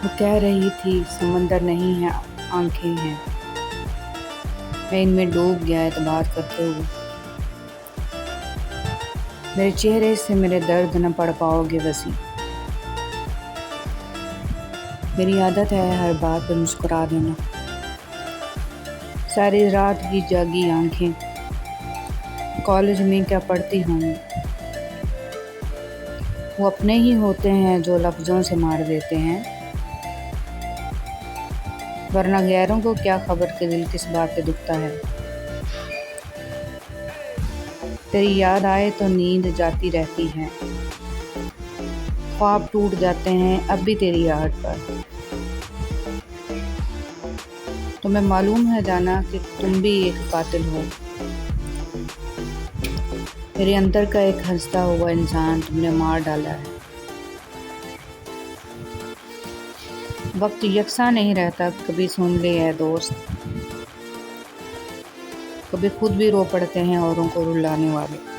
वो कह रही थी समंदर नहीं है, आंखें हैं। मैं इनमें डूब गया एतबार करते हुए। मेरे चेहरे से मेरे दर्द न पढ़ पाओगे वसी। मेरी आदत है हर बात पे मुस्कुरा देना। सारी रात की जागी आंखें कॉलेज में क्या पढ़ती होंगी। वो अपने ही होते हैं जो लफ्ज़ों से मार देते हैं, वरना गैरों को क्या खबर कि दिल किस बात पे दुखता है। तेरी याद आए तो नींद जाती रहती है, ख्वाब टूट जाते हैं अब भी तेरी याद पर। तुम्हें मालूम है जाना कि तुम भी एक कातिल हो। मेरे अंदर का एक हंसता हुआ इंसान तुमने मार डाला है। वक्त यकसा नहीं रहता, कभी सुन ले है दोस्त, कभी खुद भी रो पड़ते हैं औरों को रुलाने वाले।